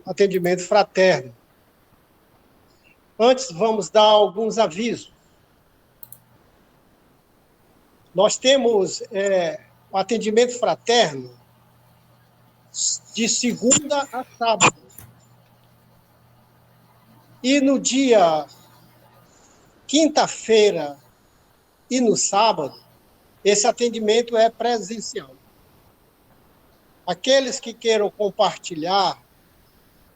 atendimento fraterno. Antes, vamos dar alguns avisos. Nós temos o atendimento fraterno de segunda a sábado. E no dia quinta-feira e no sábado, esse atendimento é presencial. Aqueles que queiram compartilhar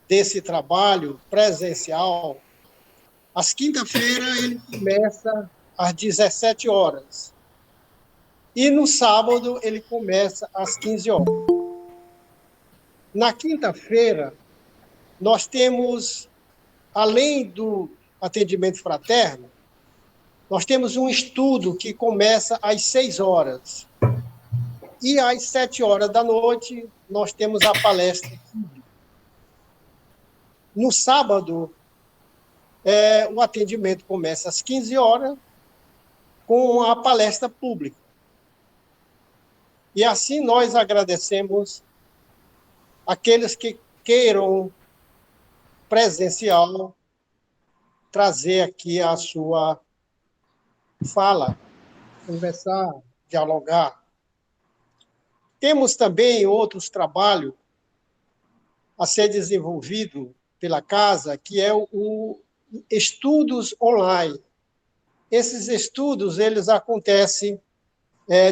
desse trabalho presencial, às quinta-feira ele começa às 17 horas. E no sábado ele começa às 15 horas. Na quinta-feira, nós temos, além do atendimento fraterno, nós temos um estudo que começa às 6 horas. E às 7 horas da noite, nós temos a palestra. No sábado, o atendimento começa às 15 horas, com a palestra pública. E assim nós agradecemos aqueles que queiram presencial trazer aqui a sua fala, conversar, dialogar. Temos também outros trabalhos a ser desenvolvido pela casa, que é o estudos online. Esses estudos, eles acontecem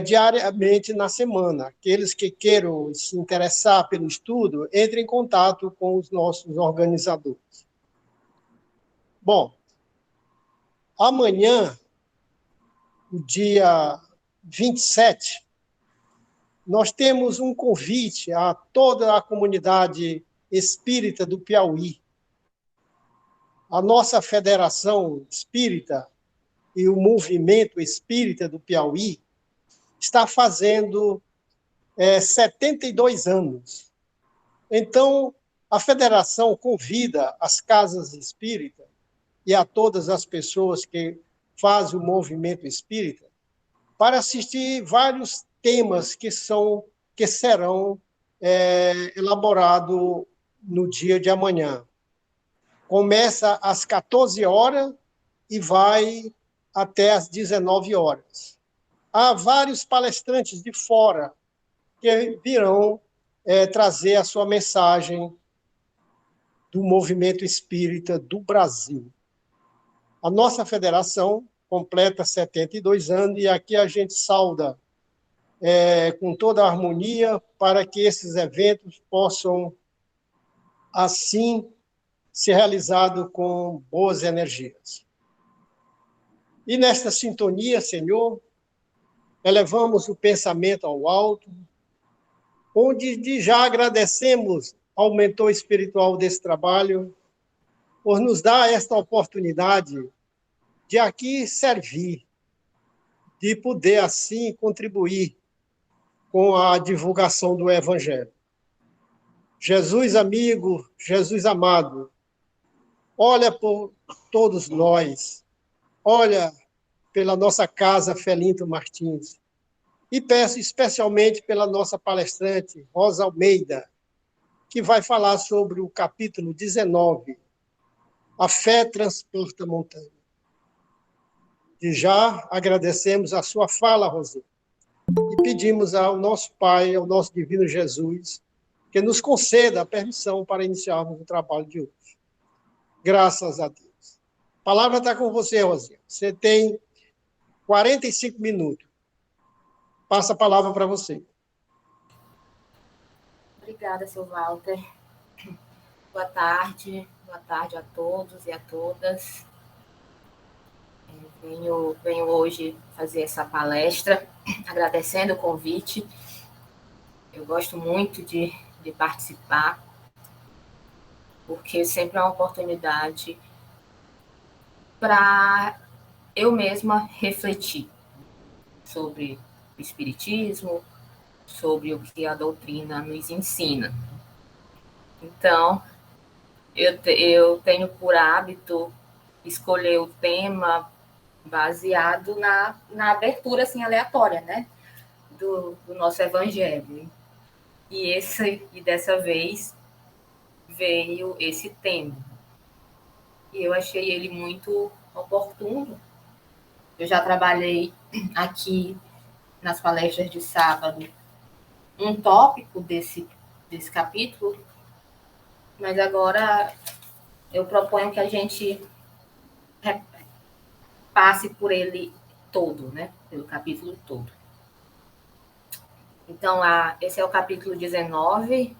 diariamente na semana. Aqueles que queiram se interessar pelo estudo, entrem em contato com os nossos organizadores. Bom, amanhã, o dia 27, nós temos um convite a toda a comunidade espírita do Piauí. A nossa Federação Espírita e o Movimento Espírita do Piauí está fazendo 72 anos. Então, a federação convida as casas espíritas e a todas as pessoas que fazem o movimento espírita para assistir vários temas que serão elaborados no dia de amanhã. Começa às 14 horas e vai até às 19 horas. Há vários palestrantes de fora que virão trazer a sua mensagem do movimento espírita do Brasil. A nossa federação completa 72 anos e aqui a gente sauda com toda a harmonia para que esses eventos possam, assim, ser realizados com boas energias. E nesta sintonia, Senhor, elevamos o pensamento ao alto, onde já agradecemos ao mentor espiritual desse trabalho por nos dar esta oportunidade de aqui servir, de poder, assim, contribuir com a divulgação do Evangelho. Jesus amigo, Jesus amado, olha por todos nós, olha pela nossa casa Felinto Martins, e peço especialmente pela nossa palestrante, Rosa Almeida, que vai falar sobre o capítulo 19, A Fé Transporta Montanha. E já agradecemos a sua fala, Rosa, e pedimos ao nosso Pai, ao nosso Divino Jesus, que nos conceda a permissão para iniciarmos o trabalho de hoje. Graças a Deus. A palavra está com você, Rosinha. Você tem 45 minutos. Passa a palavra para você. Obrigada, seu Walter. Boa tarde a todos e a todas. Venho hoje fazer essa palestra, agradecendo o convite. Eu gosto muito de participar, porque sempre é uma oportunidade para eu mesma refletir sobre o Espiritismo, sobre o que a doutrina nos ensina. Então, eu tenho por hábito escolher o tema baseado na abertura assim, aleatória, né? do nosso Evangelho. E dessa vez veio esse tema. E eu achei ele muito oportuno. Eu já trabalhei aqui nas palestras de sábado um tópico desse capítulo, mas agora eu proponho que a gente passe por ele todo, né? Pelo capítulo todo. Então, esse é o capítulo 19,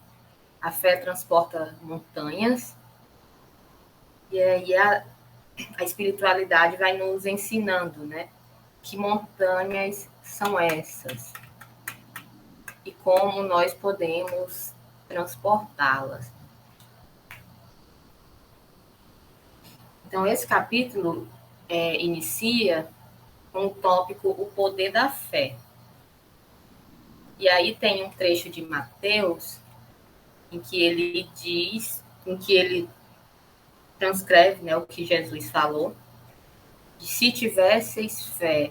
a fé transporta montanhas. E aí a espiritualidade vai nos ensinando, né? Que montanhas são essas e como nós podemos transportá-las. Então, esse capítulo inicia com o tópico o poder da fé. E aí tem um trecho de Mateus em que ele diz, em que ele transcreve, né, o que Jesus falou, que se tivesseis fé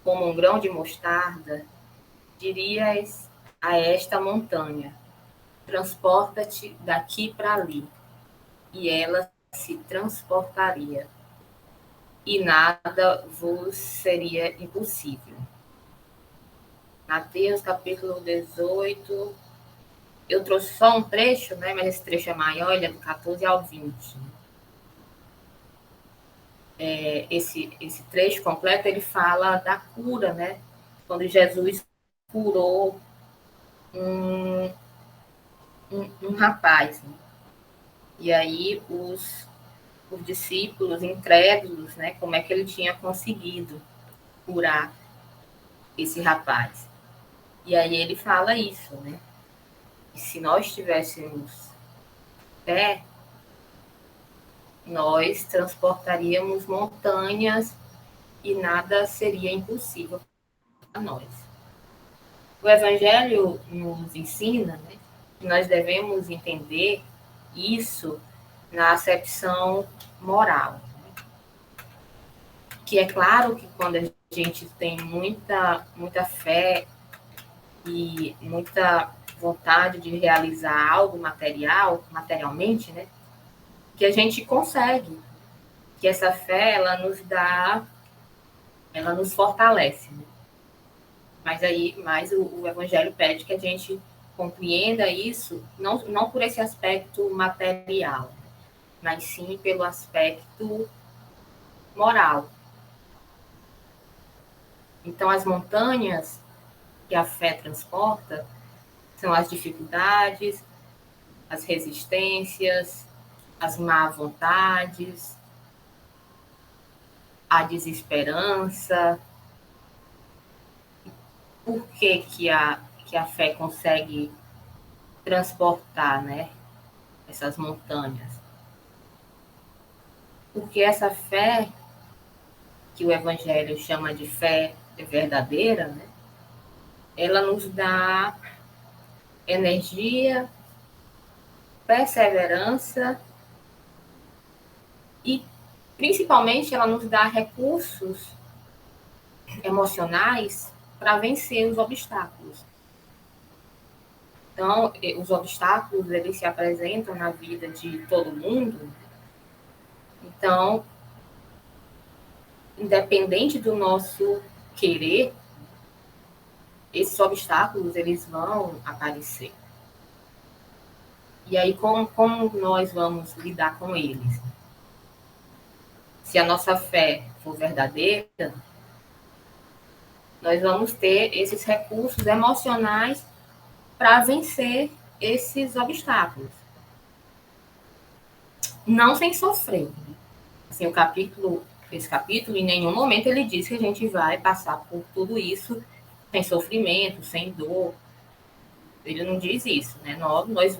como um grão de mostarda, dirias a esta montanha, transporta-te daqui para ali, e ela se transportaria, e nada vos seria impossível. Mateus, capítulo 18. Eu trouxe só um trecho, né? Mas esse trecho é maior, ele é do 14 ao 20. Esse trecho completo, ele fala da cura, né? Quando Jesus curou um rapaz. Né? E aí os discípulos incrédulos, né? Como é que ele tinha conseguido curar esse rapaz. E aí ele fala isso, né? E se nós tivéssemos fé, nós transportaríamos montanhas e nada seria impossível para nós. O Evangelho nos ensina, né, que nós devemos entender isso na acepção moral. Que é claro que quando a gente tem muita fé e muita vontade de realizar algo materialmente, né, que a gente consegue, que essa fé, ela nos fortalece. Né? Mas o Evangelho pede que a gente compreenda isso, não por esse aspecto material, mas sim pelo aspecto moral. Então, as montanhas que a fé transporta são as dificuldades, as resistências, as má vontades, a desesperança. Por que a fé consegue transportar, né, essas montanhas? Porque essa fé, que o Evangelho chama de fé verdadeira, né, ela nos dá energia, perseverança e, principalmente, ela nos dá recursos emocionais para vencer os obstáculos. Então, os obstáculos, eles se apresentam na vida de todo mundo. Então, independente do nosso querer, esses obstáculos, eles vão aparecer. E aí, como nós vamos lidar com eles? Se a nossa fé for verdadeira, nós vamos ter esses recursos emocionais para vencer esses obstáculos. Não sem sofrer. Assim, esse capítulo, em nenhum momento ele diz que a gente vai passar por tudo isso sem sofrimento, sem dor. Ele não diz isso, né? Nós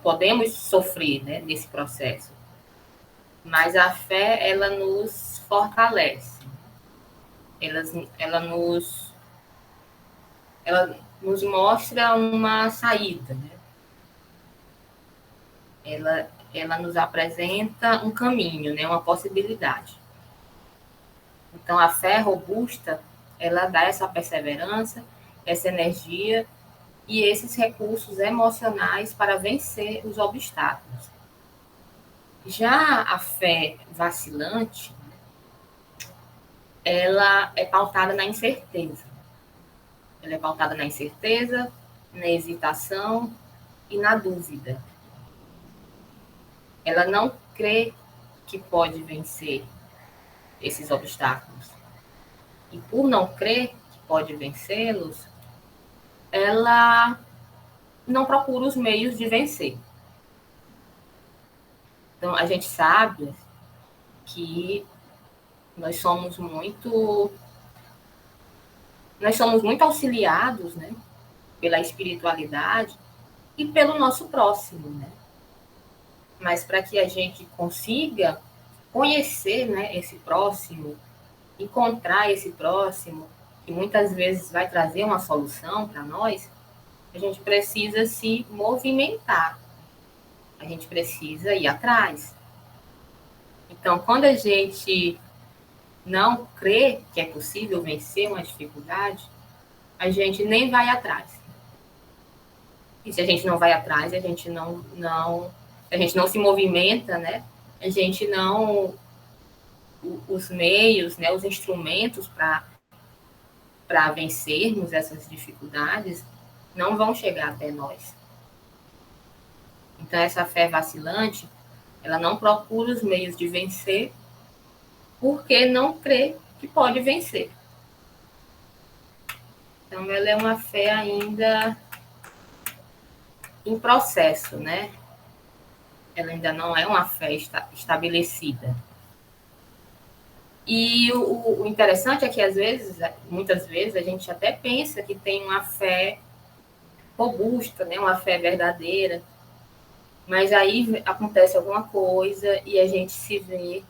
podemos sofrer, né, nesse processo. Mas a fé, ela nos fortalece. Ela nos mostra uma saída, né? Ela nos apresenta um caminho, né? Uma possibilidade. Então, a fé robusta, ela dá essa perseverança, essa energia e esses recursos emocionais para vencer os obstáculos. Já a fé vacilante, ela é pautada na incerteza. Ela é pautada na incerteza, na hesitação e na dúvida. Ela não crê que pode vencer esses obstáculos. E por não crer que pode vencê-los, ela não procura os meios de vencer. Então, a gente sabe que nós somos muito auxiliados, né, pela espiritualidade e pelo nosso próximo, né? Mas para que a gente consiga conhecer, né, esse próximo, encontrar esse próximo, que muitas vezes vai trazer uma solução para nós, a gente precisa se movimentar. A gente precisa ir atrás. Então, quando a gente não crê que é possível vencer uma dificuldade, a gente nem vai atrás. E se a gente não vai atrás, a gente não se movimenta, né? A gente não os meios, né, os instrumentos para vencermos essas dificuldades não vão chegar até nós. Então, essa fé vacilante, ela não procura os meios de vencer porque não crê que pode vencer. Então, ela é uma fé ainda em processo, né? Ela ainda não é uma fé estabelecida. E o interessante é que, muitas vezes, a gente até pensa que tem uma fé robusta, né? Uma fé verdadeira, mas aí acontece alguma coisa e a gente se vê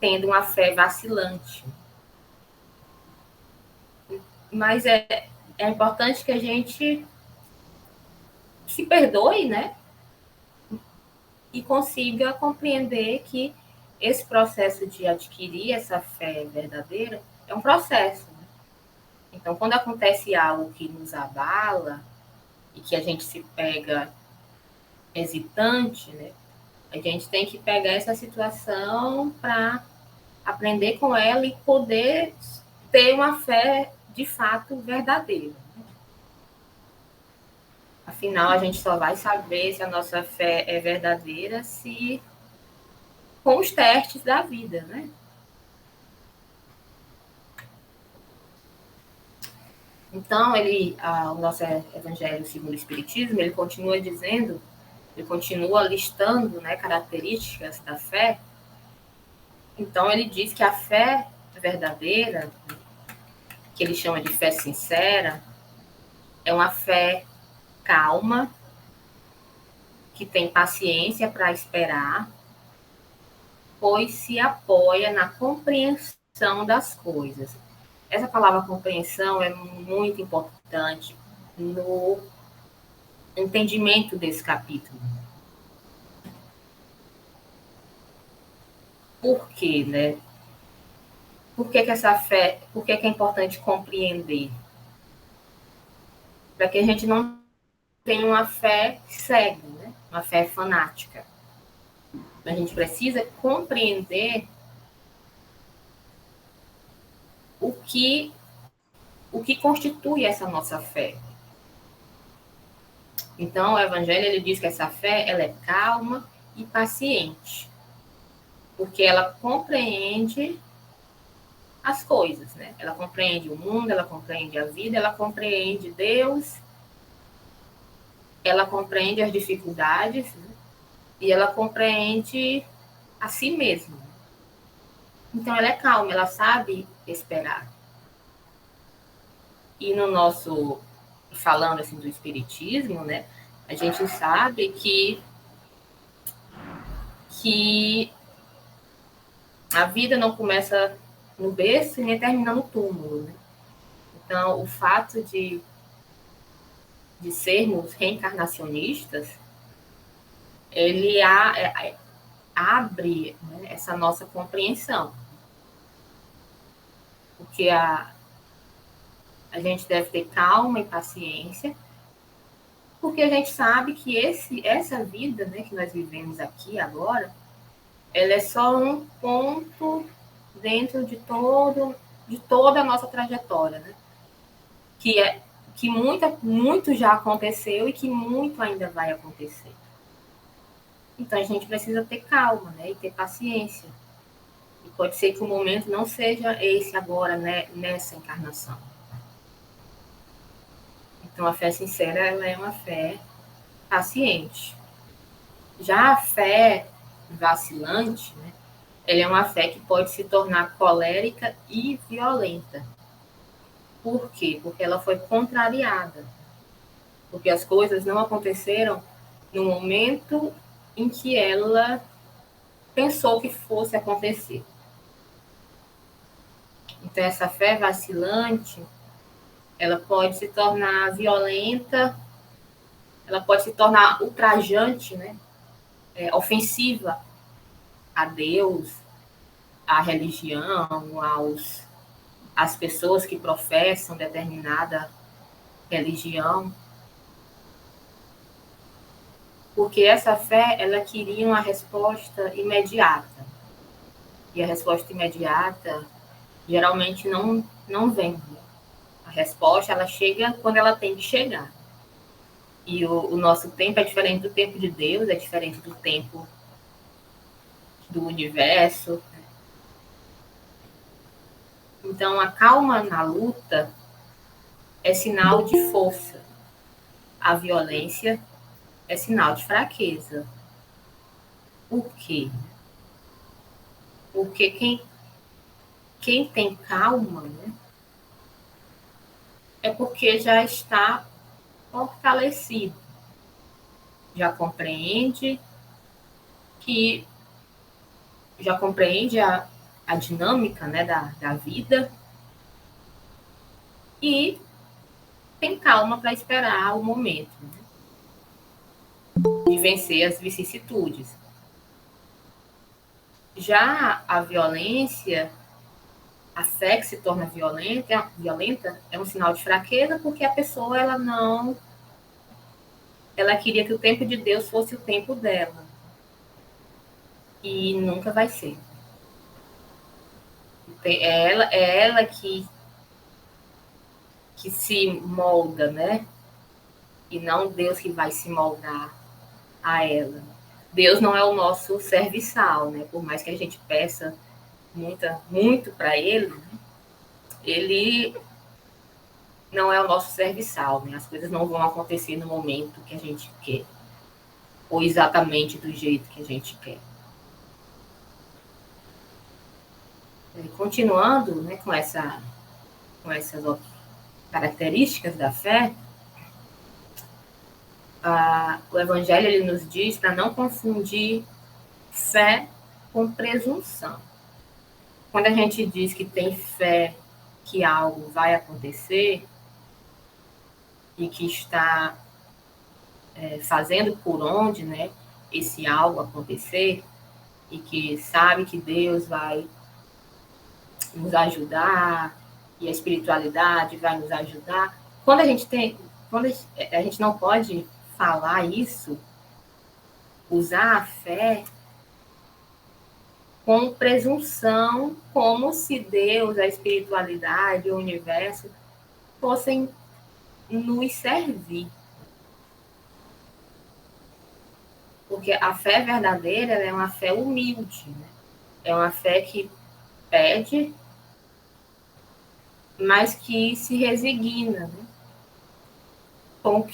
tendo uma fé vacilante. Mas é importante que a gente se perdoe, né? E consiga compreender que esse processo de adquirir essa fé verdadeira é um processo. Né? Então, quando acontece algo que nos abala e que a gente se pega hesitante, né? A gente tem que pegar essa situação para aprender com ela e poder ter uma fé de fato verdadeira. Afinal, a gente só vai saber se a nossa fé é verdadeira se com os testes da vida, né? Então, o nosso Evangelho segundo o Espiritismo, ele continua listando, né, características da fé. Então, ele diz que a fé verdadeira, que ele chama de fé sincera, é uma fé calma, que tem paciência para esperar, pois se apoia na compreensão das coisas. Essa palavra compreensão é muito importante no entendimento desse capítulo. Por quê, né? Por que é importante compreender? Para que a gente não tenha uma fé cega, né? Uma fé fanática. A gente precisa compreender o que constitui essa nossa fé. Então, o Evangelho ele diz que essa fé ela é calma e paciente, porque ela compreende as coisas, né? Ela compreende o mundo, ela compreende a vida, ela compreende Deus, ela compreende as dificuldades, né? E ela compreende a si mesma. Então, ela é calma, ela sabe esperar. E no nosso, falando assim do espiritismo, né? A gente sabe que a vida não começa no berço e nem termina no túmulo, né? Então, o fato de sermos reencarnacionistas, ele abre, né, essa nossa compreensão. Porque A gente deve ter calma e paciência, porque a gente sabe que essa vida, né, que nós vivemos aqui agora, ela é só um ponto dentro de toda a nossa trajetória, né? Que muito já aconteceu e que muito ainda vai acontecer. Então a gente precisa ter calma, né, e ter paciência. E pode ser que o momento não seja esse agora, né, nessa encarnação. Então a fé sincera, ela é uma fé paciente. Já a fé vacilante, né, ela é uma fé que pode se tornar colérica e violenta. Por quê? Porque ela foi contrariada. Porque as coisas não aconteceram no momento em que ela pensou que fosse acontecer. Então, essa fé vacilante, ela pode se tornar violenta, ela pode se tornar ultrajante, né? Ofensiva a Deus, à religião, às pessoas que professam determinada religião. Porque essa fé, ela queria uma resposta imediata. E a resposta imediata geralmente não vem. A resposta, ela chega quando ela tem que chegar. E o nosso tempo é diferente do tempo de Deus, é diferente do tempo do universo. Então, a calma na luta é sinal de força. A violência é sinal de fraqueza. Por quê? Porque quem tem calma, né, é porque já está fortalecido, já compreende a dinâmica, né, da vida e tem calma para esperar o momento, né, de vencer as vicissitudes. Já a violência, a fé que se torna violenta é um sinal de fraqueza, porque a pessoa ela queria que o tempo de Deus fosse o tempo dela. E nunca vai ser. É ela que se molda, né? E não Deus que vai se moldar a ela. Deus não é o nosso serviçal, né? Por mais que a gente peça muito para ele, né? Ele não é o nosso serviçal, né? As coisas não vão acontecer no momento que a gente quer, ou exatamente do jeito que a gente quer. Continuando, né, com essas características da fé, o Evangelho ele nos diz para não confundir fé com presunção. Quando a gente diz que tem fé que algo vai acontecer e que está fazendo por onde, né, esse algo acontecer, e que sabe que Deus vai nos ajudar e a espiritualidade vai nos ajudar. Quando a gente não pode falar isso, usar a fé com presunção, como se Deus, a espiritualidade, o universo fossem nos servir. Porque a fé verdadeira é uma fé humilde, né? É uma fé que pede, mas que se resigna, né, com o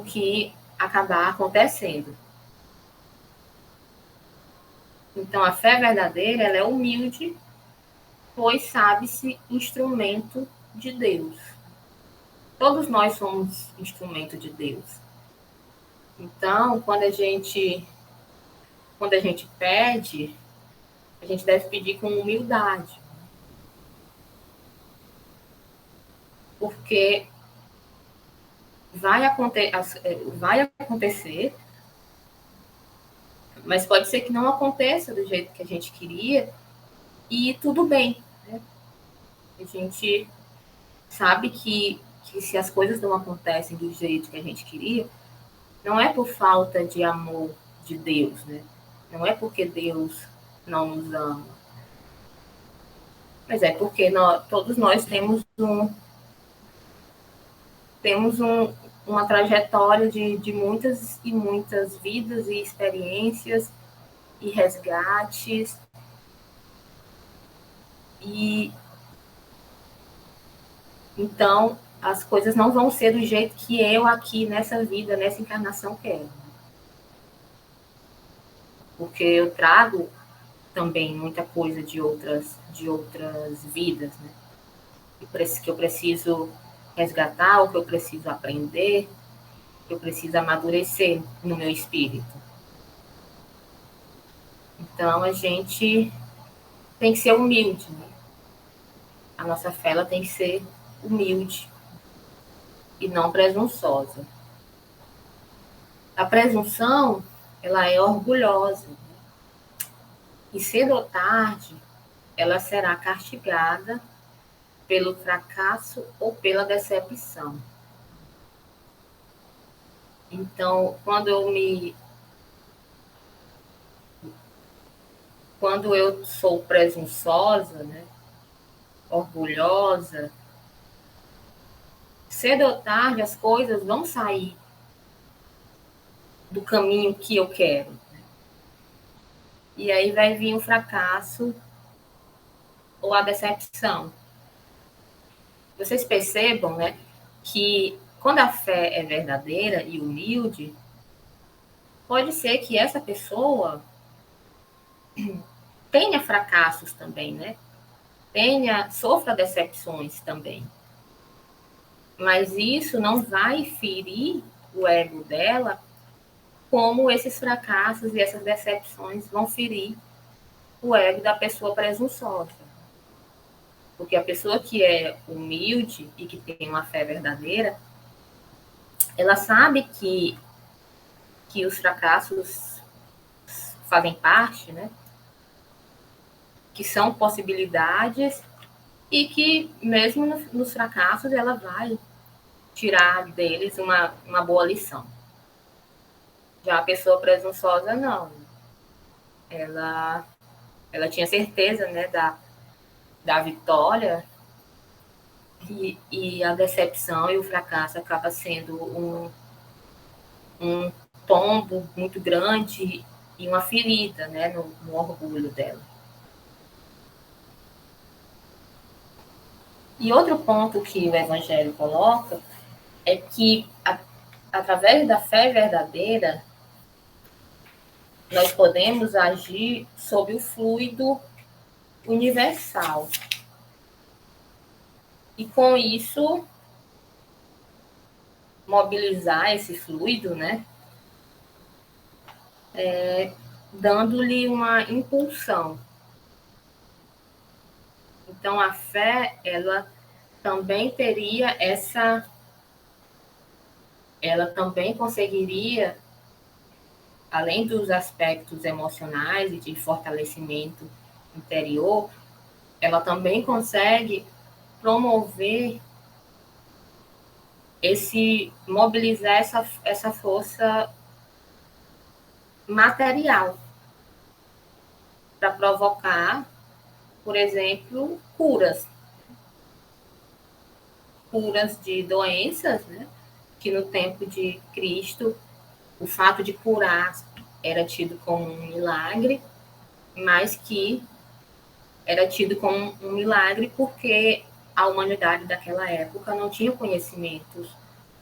que acabar acontecendo. Então, a fé verdadeira ela é humilde, pois sabe-se instrumento de Deus. Todos nós somos instrumento de Deus. Então, quando a gente pede, a gente deve pedir com humildade. Porque vai acontecer, mas pode ser que não aconteça do jeito que a gente queria, e tudo bem, né? A gente sabe que se as coisas não acontecem do jeito que a gente queria, não é por falta de amor de Deus, né? Não é porque Deus não nos ama, mas é porque todos nós uma trajetória de muitas e muitas vidas e experiências e resgates. E então as coisas não vão ser do jeito que eu aqui nessa vida, nessa encarnação quero. Porque eu trago também muita coisa de outras vidas, né? Que eu preciso resgatar, o que eu preciso aprender, que eu preciso amadurecer no meu espírito. Então, a gente tem que ser humilde, né? A nossa fé ela tem que ser humilde e não presunçosa. A presunção, ela é orgulhosa. E cedo ou tarde, ela será castigada pelo fracasso ou pela decepção. Então, quando eu sou presunçosa, né, orgulhosa, cedo ou tarde as coisas vão sair do caminho que eu quero. E aí vai vir o fracasso ou a decepção. Vocês percebam, né, que quando a fé é verdadeira e humilde, pode ser que essa pessoa tenha fracassos também, né? Sofra decepções também. Mas isso não vai ferir o ego dela como esses fracassos e essas decepções vão ferir o ego da pessoa presunçosa. Porque a pessoa que é humilde e que tem uma fé verdadeira, ela sabe que os fracassos fazem parte, né? Que são possibilidades e que mesmo nos fracassos ela vai tirar deles uma boa lição. Já a pessoa presunçosa, não. Ela tinha certeza, né, da vitória e a decepção e o fracasso acaba sendo um tombo muito grande e uma ferida, né, no orgulho dela. E outro ponto que o Evangelho coloca é que, através da fé verdadeira, nós podemos agir sob o fluido universal. E, com isso, mobilizar esse fluido, né? Dando-lhe uma impulsão. Então, a fé, ela também teria ela também conseguiria, além dos aspectos emocionais e de fortalecimento interior, ela também consegue promover mobilizar essa força material para provocar, por exemplo, curas de doenças, né? Que no tempo de Cristo o fato de curar era tido como um milagre, mas que era tido como um milagre porque a humanidade daquela época não tinha conhecimentos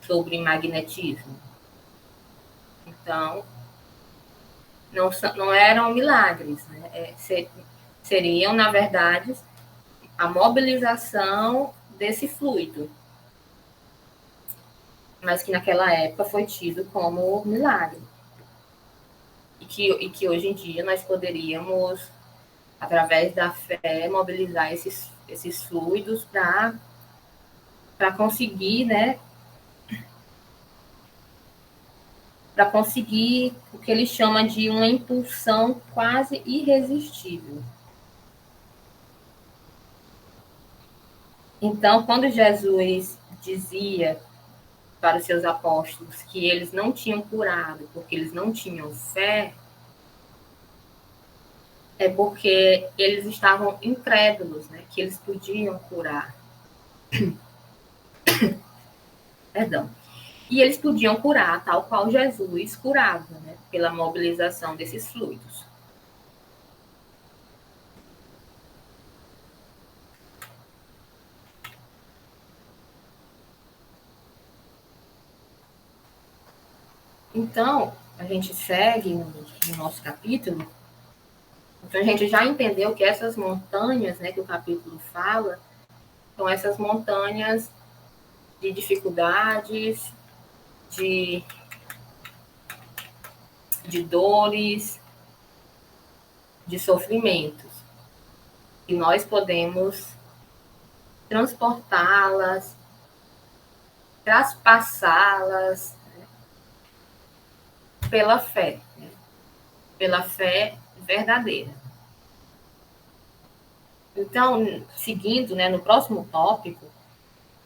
sobre magnetismo. Então, não eram milagres, né? Seriam, na verdade, a mobilização desse fluido, mas que naquela época foi tido como milagre. E que hoje em dia nós poderíamos, através da fé, mobilizar esses fluidos para conseguir, né? Para conseguir o que ele chama de uma impulsão quase irresistível. Então, quando Jesus dizia para os seus apóstolos que eles não tinham curado porque eles não tinham fé, é porque eles estavam incrédulos, né? Que eles podiam curar. Perdão. E eles podiam curar tal qual Jesus curava, né? Pela mobilização desses fluidos. Então, a gente segue no nosso capítulo. Então, a gente já entendeu que essas montanhas, né, que o capítulo fala, são essas montanhas de dificuldades, de dores, de sofrimentos. E nós podemos transportá-las, traspassá-las, né, pela fé, né, pela fé verdadeira. Então, seguindo, né, no próximo tópico,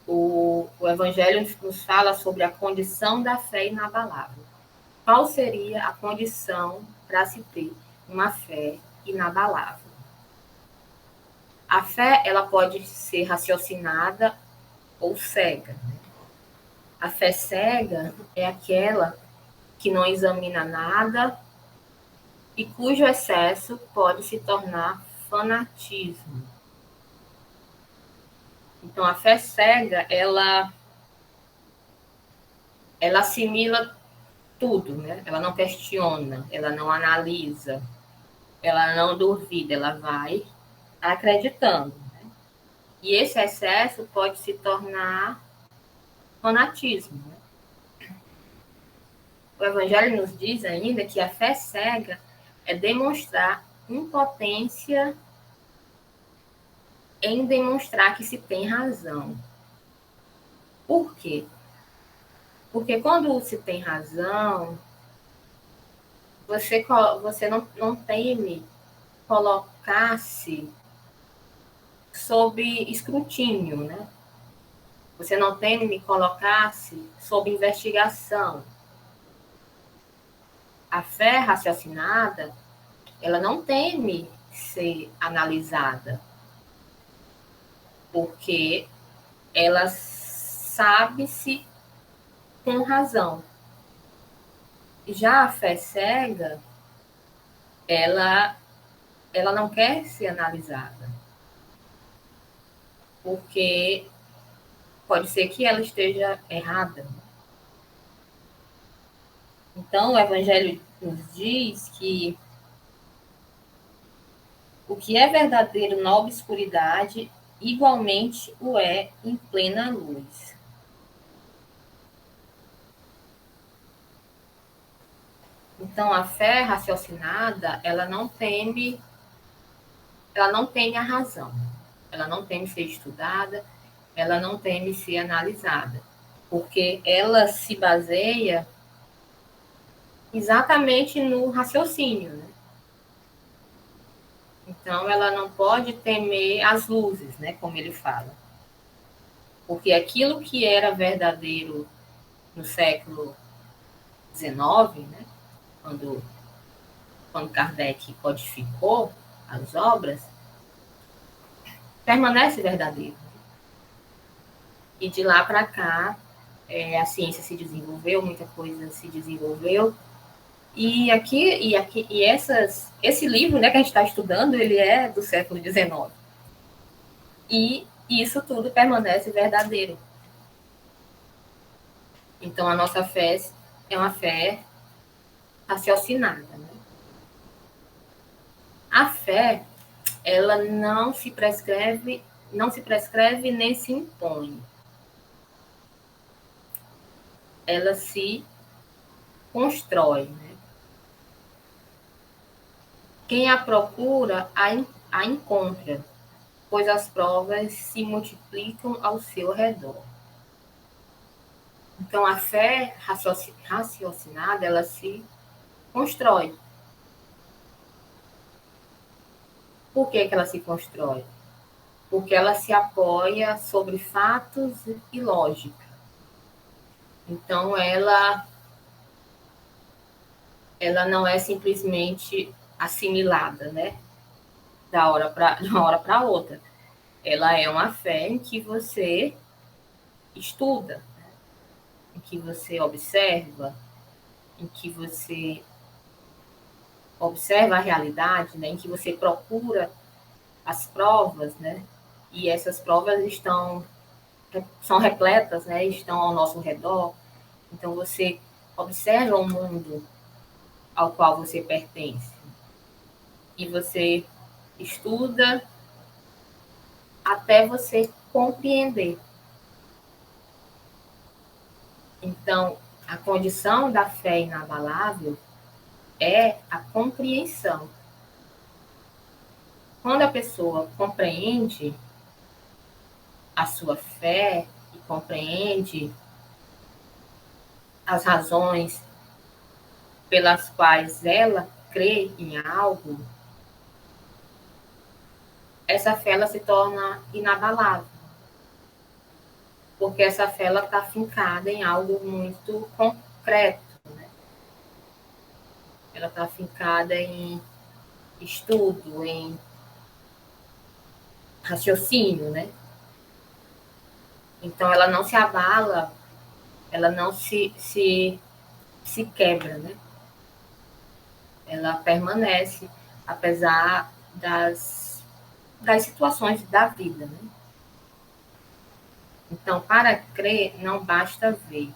o Evangelho nos fala sobre a condição da fé inabalável. Qual seria a condição para se ter uma fé inabalável? A fé, ela pode ser raciocinada ou cega. A fé cega é aquela que não examina nada e cujo excesso pode se tornar fanatismo. Então, a fé cega, ela assimila tudo, né? Ela não questiona, ela não analisa, ela não duvida, ela vai acreditando. Né? E esse excesso pode se tornar fanatismo. Né? O Evangelho nos diz ainda que a fé cega é demonstrar impotência em demonstrar que se tem razão. Por quê? Porque quando se tem razão, você não teme colocar-se sob escrutínio, né? Você não teme colocar-se sob investigação. A fé raciocinada, ela não teme ser analisada, porque ela sabe-se com razão. Já a fé cega, ela não quer ser analisada, porque pode ser que ela esteja errada. Então, o Evangelho nos diz que o que é verdadeiro na obscuridade, igualmente o é em plena luz. Então, a fé raciocinada, ela não teme a razão. Ela não teme ser estudada, ela não teme ser analisada, porque ela se baseia exatamente no raciocínio, né? Então, ela não pode temer as luzes, né, como ele fala. Porque aquilo que era verdadeiro no século XIX, né, quando Kardec codificou as obras, permanece verdadeiro. E de lá para cá, a ciência se desenvolveu, muita coisa se desenvolveu. E esse livro, né, que a gente está estudando, ele é do século XIX. E isso tudo permanece verdadeiro. Então, a nossa fé é uma fé raciocinada. Né? A fé, ela não se prescreve nem se impõe. Ela se constrói. Né? Quem a procura, a encontra, pois as provas se multiplicam ao seu redor. Então, a fé raciocinada, ela se constrói. Por que ela se constrói? porque ela se apoia sobre fatos e lógica. Então, ela não é simplesmente assimilada, né? De uma hora para outra. Ela é uma fé em que você estuda, em que você observa, em que você observa a realidade, né? Em que você procura as provas, né? E essas provas são repletas, né? Estão ao nosso redor. Então, você observa o mundo ao qual você pertence. E você estuda até você compreender. Então, a condição da fé inabalável é a compreensão. Quando a pessoa compreende a sua fé e compreende as razões pelas quais ela crê em algo, essa fé ela se torna inabalável. Porque essa fé está fincada em algo muito concreto. Né? Ela está fincada em estudo, em raciocínio, né? Então, ela não se abala, ela não se quebra, né? Ela permanece, apesar das situações da vida, né? Então, para crer, não basta ver.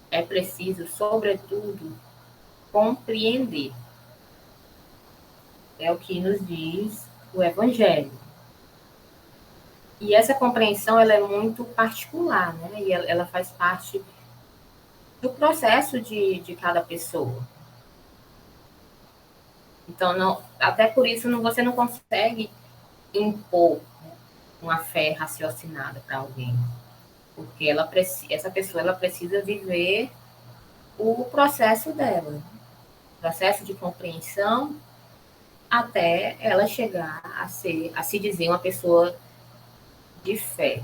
É preciso, sobretudo, compreender. É o que nos diz o Evangelho. E essa compreensão ela é muito particular, né? E ela faz parte do processo de cada pessoa. Então, até por isso, você não consegue impor, né, uma fé raciocinada para alguém. Porque essa pessoa ela precisa viver o processo dela. O processo de compreensão até ela chegar a se dizer uma pessoa de fé.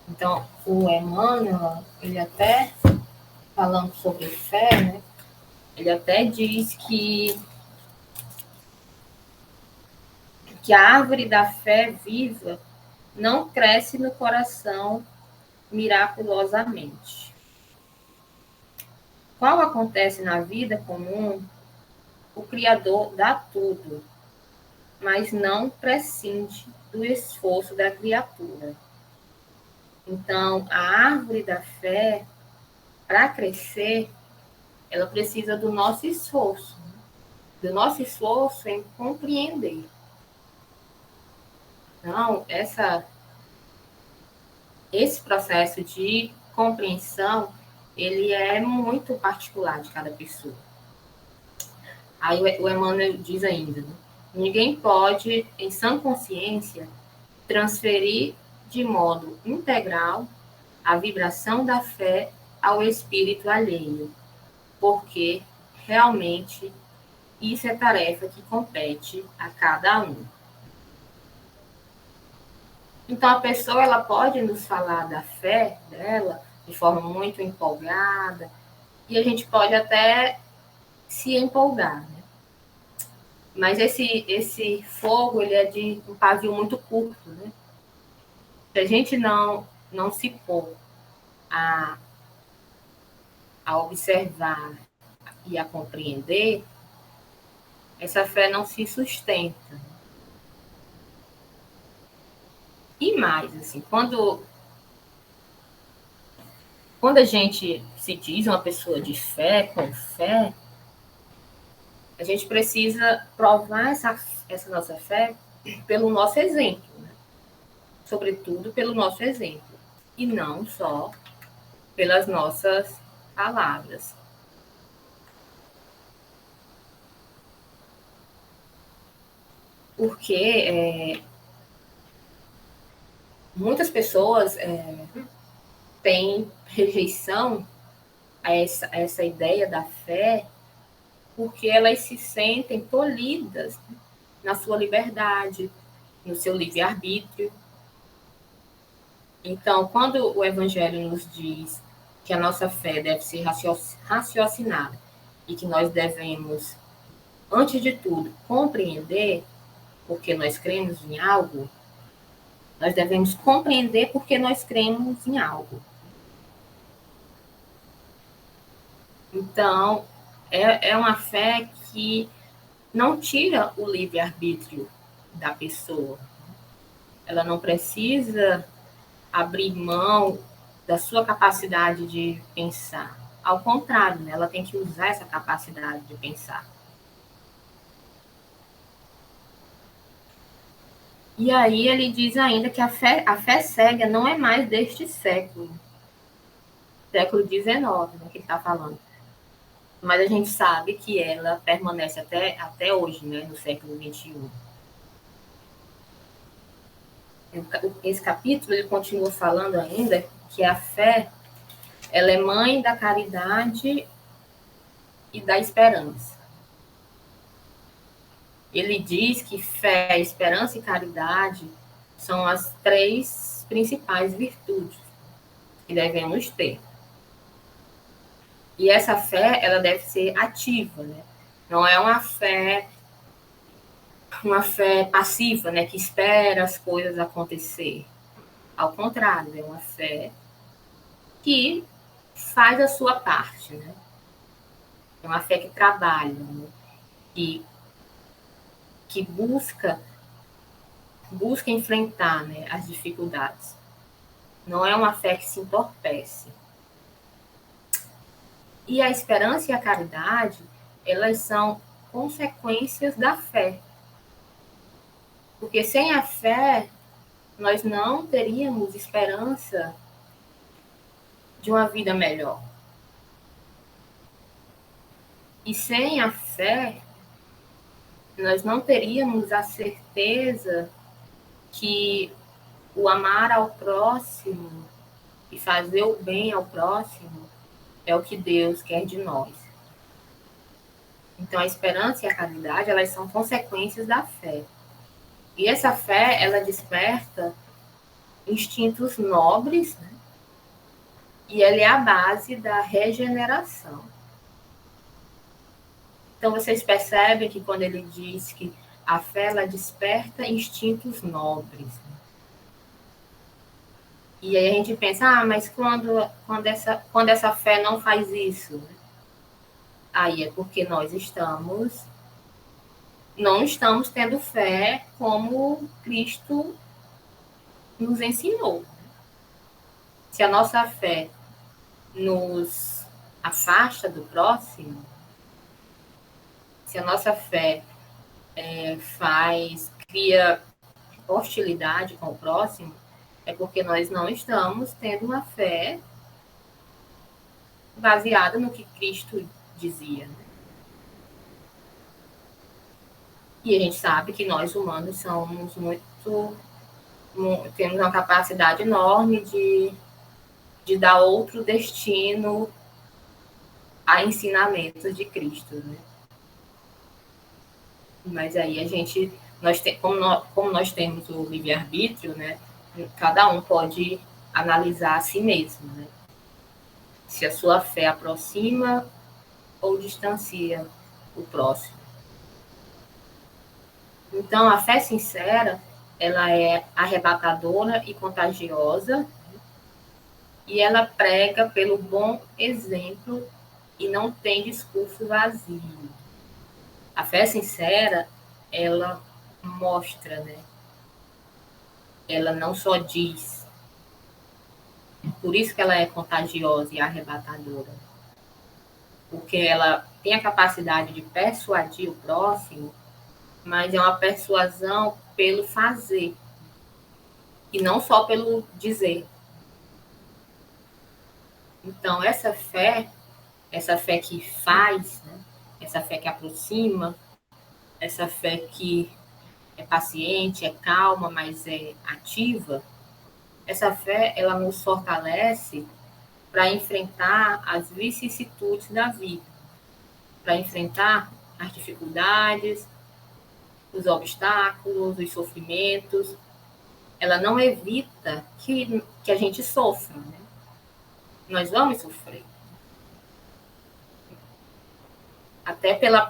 Então, o Emmanuel, ele até, falando sobre fé, né, ele até diz que a árvore da fé viva não cresce no coração miraculosamente. Qual acontece na vida comum, o Criador dá tudo, mas não prescinde do esforço da criatura. Então, a árvore da fé, para crescer, ela precisa do nosso esforço em compreender. Então, esse processo de compreensão, ele é muito particular de cada pessoa. Aí o Emmanuel diz ainda, né? Ninguém pode, em sã consciência, transferir de modo integral a vibração da fé ao espírito alheio, porque realmente isso é tarefa que compete a cada um. Então, a pessoa ela pode nos falar da fé dela de forma muito empolgada, e a gente pode até se empolgar, né? Mas esse fogo ele é de um pavio muito curto, né? Se a gente não se pôr a observar e a compreender, essa fé não se sustenta. E mais, assim, quando a gente se diz uma pessoa de fé, com fé, a gente precisa provar essa nossa fé pelo nosso exemplo, né? Sobretudo pelo nosso exemplo, e não só pelas nossas palavras. Porque muitas pessoas têm rejeição a essa ideia da fé, porque elas se sentem tolhidas na sua liberdade, no seu livre-arbítrio. Então, quando o Evangelho nos diz que a nossa fé deve ser raciocinada e que nós devemos, antes de tudo, compreender porque nós cremos em algo, nós devemos compreender porque nós cremos em algo. Então, é uma fé que não tira o livre-arbítrio da pessoa. Ela não precisa abrir mão da sua capacidade de pensar. Ao contrário, né? Ela tem que usar essa capacidade de pensar. E aí ele diz ainda que a fé cega não é mais deste século XIX, né, que ele está falando. Mas a gente sabe que ela permanece até hoje, né, no século XXI. Esse capítulo ele continua falando ainda que a fé ela é mãe da caridade e da esperança. Ele diz que fé, esperança e caridade são as 3 principais virtudes que devemos ter. E essa fé, ela deve ser ativa, né? Não é uma fé passiva, né? Que espera as coisas acontecer. Ao contrário, é uma fé que faz a sua parte, né? É uma fé que trabalha, né? Que busca enfrentar, né, as dificuldades. Não é uma fé que se entorpece. E a esperança e a caridade, elas são consequências da fé. Porque sem a fé, nós não teríamos esperança de uma vida melhor. E sem a fé, nós não teríamos a certeza que o amar ao próximo e fazer o bem ao próximo é o que Deus quer de nós. Então, a esperança e a caridade, elas são consequências da fé. E essa fé, ela desperta instintos nobres, né? E ela é a base da regeneração. Então, vocês percebem que quando ele diz que a fé, ela desperta instintos nobres. Né? E aí a gente pensa, mas quando essa fé não faz isso? Né? Aí é porque nós não estamos tendo fé como Cristo nos ensinou. Se a nossa fé nos afasta do próximo, se a nossa fé cria hostilidade com o próximo, é porque nós não estamos tendo uma fé baseada no que Cristo dizia. Né? E a gente sabe que nós humanos somos temos uma capacidade enorme de dar outro destino a ensinamentos de Cristo, né? Mas aí como nós temos o livre-arbítrio, né? Cada um pode analisar a si mesmo, né? Se a sua fé aproxima ou distancia o próximo. Então, a fé sincera, ela é arrebatadora e contagiosa, e ela prega pelo bom exemplo e não tem discurso vazio. A fé sincera, ela mostra, né? Ela não só diz. Por isso que ela é contagiosa e arrebatadora. Porque ela tem a capacidade de persuadir o próximo, mas é uma persuasão pelo fazer. E não só pelo dizer. Então, essa fé que faz, né? Essa fé que aproxima, essa fé que é paciente, é calma, mas é ativa, essa fé, ela nos fortalece para enfrentar as vicissitudes da vida, para enfrentar as dificuldades, os obstáculos, os sofrimentos, ela não evita que a gente sofra, né? Nós vamos sofrer. Até pela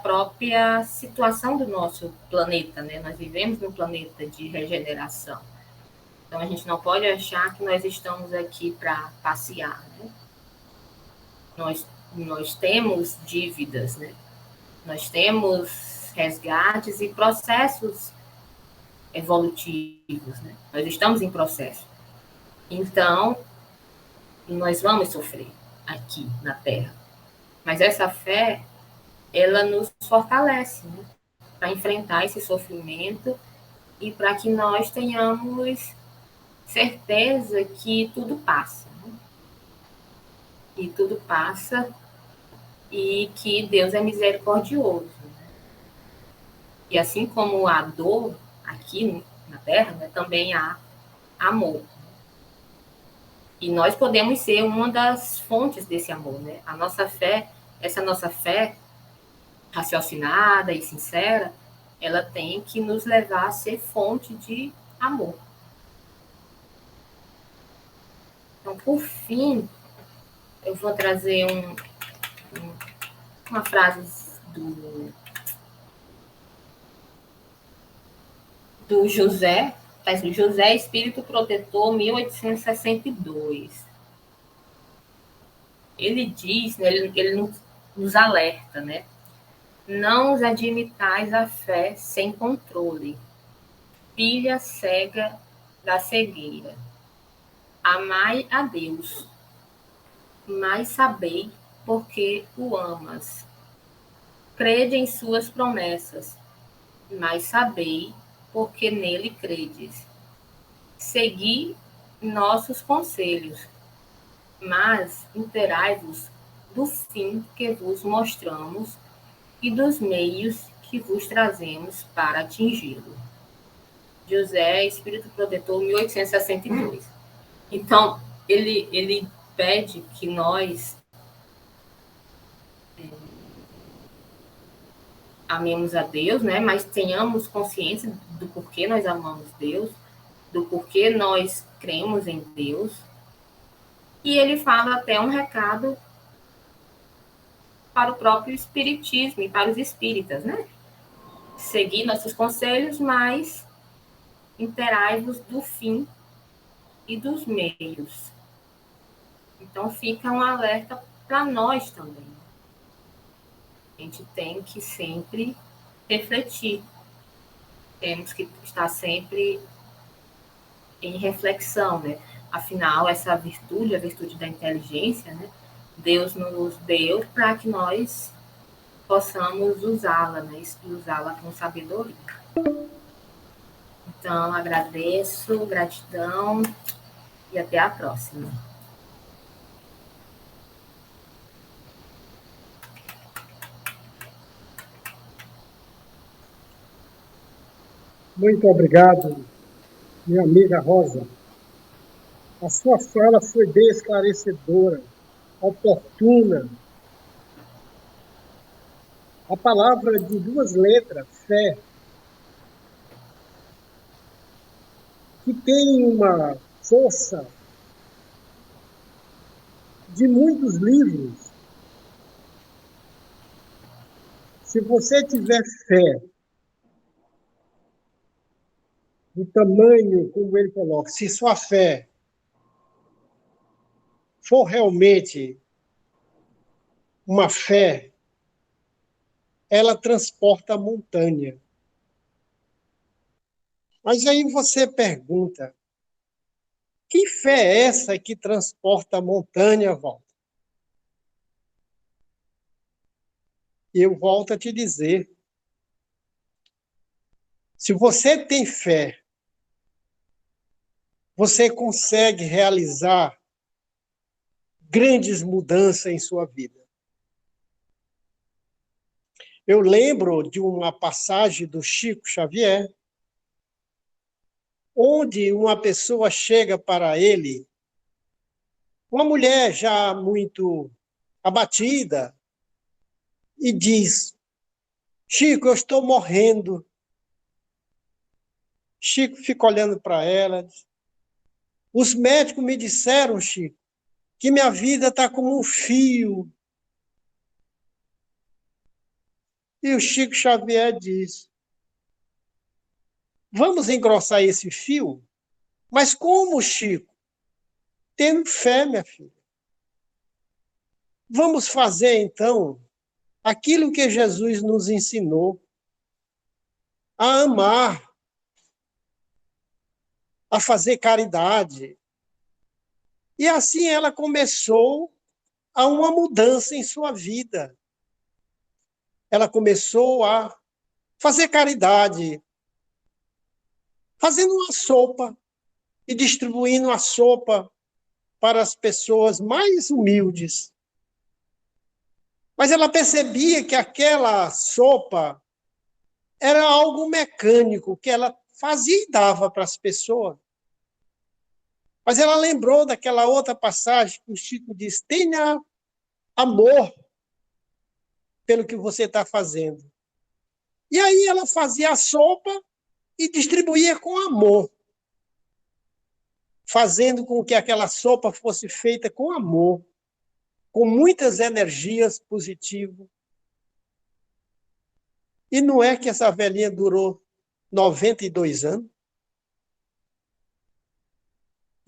própria situação do nosso planeta, né? Nós vivemos num planeta de regeneração. Então, a gente não pode achar que nós estamos aqui para passear, né? Nós temos dívidas, né? Nós temos resgates e processos evolutivos, né? Nós estamos em processo. Então, nós vamos sofrer aqui na Terra. Mas essa fé, ela nos fortalece, né? Para enfrentar esse sofrimento e para que nós tenhamos certeza que tudo passa. Né? E tudo passa e que Deus é misericordioso. Né? E assim como há dor aqui na Terra, né, também há amor. E nós podemos ser uma das fontes desse amor, né? A nossa fé, essa nossa fé raciocinada e sincera, ela tem que nos levar a ser fonte de amor. Então, por fim, eu vou trazer uma frase do José, José Espírito Protetor, 1862. Ele diz, né, ele nos alerta, né? Não os admitais a fé sem controle, filha cega da cegueira. Amai a Deus, mas sabei porque o amas. Crede em suas promessas, mas sabei porque nele credes. Segui nossos conselhos, mas interai-vos do fim que vos mostramos e dos meios que vos trazemos para atingi-lo. José, Espírito Protetor, 1862. Então, ele pede que nós amemos a Deus, né? Mas tenhamos consciência do porquê nós amamos Deus, do porquê nós cremos em Deus. E ele fala até um recado para o próprio espiritismo e para os espíritas, né? Seguir nossos conselhos, mas interai-vos do fim e dos meios. Então fica um alerta para nós também. A gente tem que sempre refletir. Temos que estar sempre em reflexão, né? Afinal, essa virtude, a virtude da inteligência, né? Deus nos deu para que nós possamos usá-la, né? E usá-la com sabedoria. Então, agradeço, gratidão e até a próxima. Muito obrigado, minha amiga Rosa. A sua fala foi bem esclarecedora, oportuna. A palavra de duas letras, fé, que tem uma força de muitos livros. Se você tiver fé, do tamanho como ele coloca, se sua fé for realmente uma fé, ela transporta a montanha. Mas aí você pergunta, que fé é essa que transporta a montanha, Walter? Eu volto a te dizer, se você tem fé, você consegue realizar grandes mudanças em sua vida. Eu lembro de uma passagem do Chico Xavier, onde uma pessoa chega para ele, uma mulher já muito abatida, e diz: Chico, eu estou morrendo. Chico fica olhando para ela. Os médicos me disseram, Chico, que minha vida está como um fio. E o Chico Xavier diz: vamos engrossar esse fio? Mas como, Chico? Tendo fé, minha filha. Vamos fazer, então, aquilo que Jesus nos ensinou: a amar, a fazer caridade. E assim ela começou a uma mudança em sua vida. Ela começou a fazer caridade, fazendo uma sopa e distribuindo a sopa para as pessoas mais humildes. Mas ela percebia que aquela sopa era algo mecânico, que ela fazia e dava para as pessoas. Mas ela lembrou daquela outra passagem que o Chico diz: tenha amor pelo que você está fazendo. E aí ela fazia a sopa e distribuía com amor, fazendo com que aquela sopa fosse feita com amor, com muitas energias positivas. E não é que essa velhinha durou 92 anos?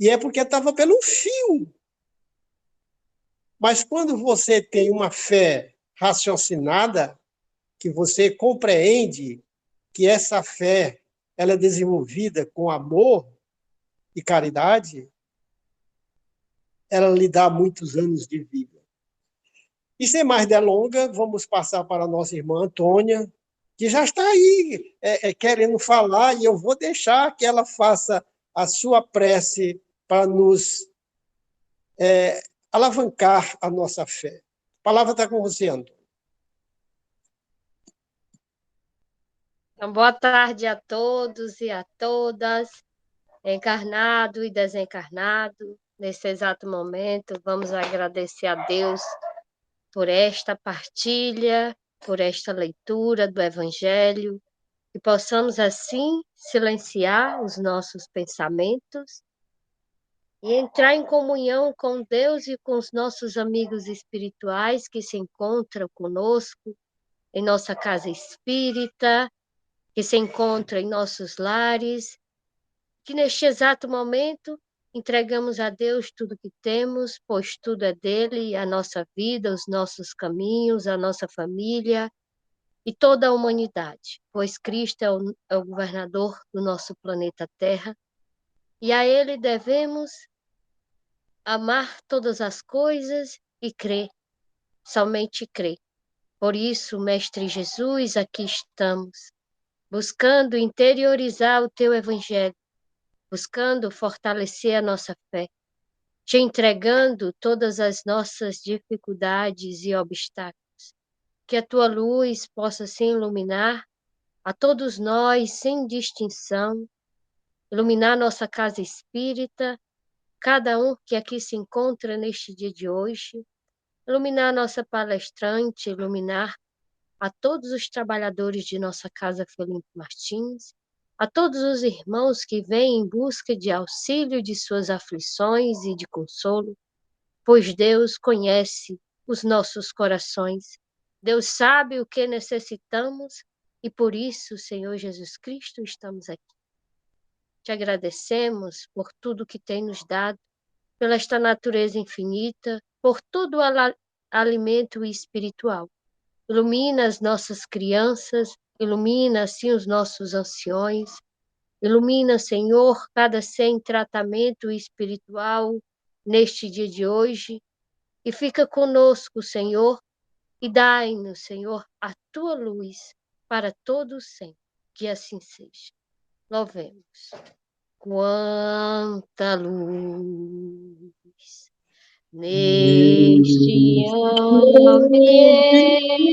E é porque estava pelo fio. Mas quando você tem uma fé raciocinada, que você compreende que essa fé ela é desenvolvida com amor e caridade, ela lhe dá muitos anos de vida. E sem mais delongas, vamos passar para a nossa irmã Antônia, que já está aí querendo falar, e eu vou deixar que ela faça a sua prece para nos alavancar a nossa fé. A palavra está com você, Antônia. Então, boa tarde a todos e a todas, encarnado e desencarnado. Nesse exato momento, vamos agradecer a Deus por esta partilha, por esta leitura do Evangelho, que possamos assim silenciar os nossos pensamentos e entrar em comunhão com Deus e com os nossos amigos espirituais que se encontram conosco em nossa casa espírita, que se encontram em nossos lares, que neste exato momento entregamos a Deus tudo que temos, pois tudo é dele, a nossa vida, os nossos caminhos, a nossa família e toda a humanidade, pois Cristo é o governador do nosso planeta Terra e a ele devemos amar todas as coisas e crer, somente crer. Por isso, Mestre Jesus, aqui estamos, buscando interiorizar o teu evangelho, buscando fortalecer a nossa fé, te entregando todas as nossas dificuldades e obstáculos. Que a tua luz possa se iluminar a todos nós, sem distinção, iluminar nossa casa espírita, cada um que aqui se encontra neste dia de hoje, iluminar nossa palestrante, iluminar a todos os trabalhadores de nossa casa Felipe Martins, a todos os irmãos que vêm em busca de auxílio de suas aflições e de consolo, pois Deus conhece os nossos corações. Deus sabe o que necessitamos e por isso, Senhor Jesus Cristo, estamos aqui. Te agradecemos por tudo que tem nos dado, pela esta natureza infinita, por todo o alimento espiritual. Ilumina as nossas crianças, ilumina assim os nossos anciões, ilumina, Senhor, cada ser em tratamento espiritual neste dia de hoje, e fica conosco, Senhor, e dai-nos, Senhor, a tua luz para todos sempre, que assim seja. Louvemos. Quanta luz neste ambiente,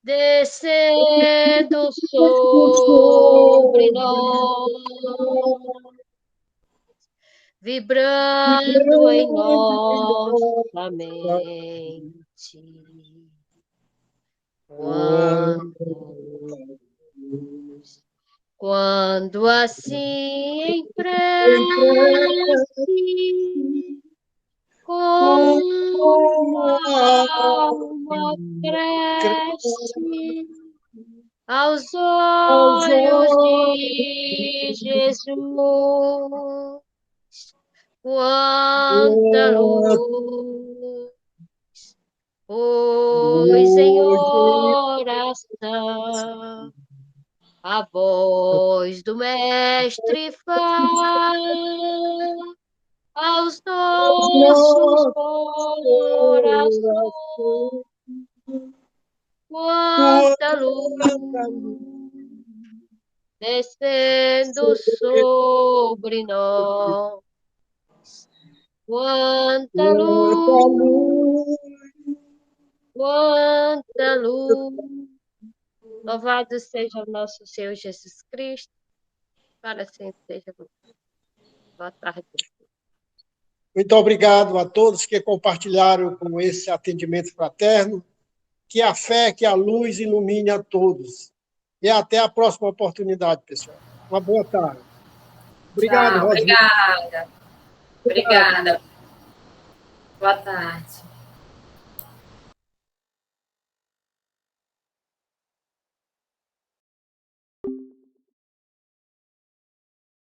descendo sobre nós, vibrando em nossa mente. Quando assim em prece, com a alma cresce aos olhos de Jesus, quanta luz, pois em oração a voz do Mestre fala aos nossos corações, quanta luz descendo sobre nós, quanta luz, quanta luz. Louvado seja o nosso Senhor Jesus Cristo, para sempre seja louvado. Boa tarde. Muito obrigado a todos que compartilharam com esse atendimento fraterno. Que a fé, que a luz ilumine a todos. E até a próxima oportunidade, pessoal. Uma boa tarde. Obrigado, Tchau, Rosinha. obrigada. Obrigada. Boa tarde.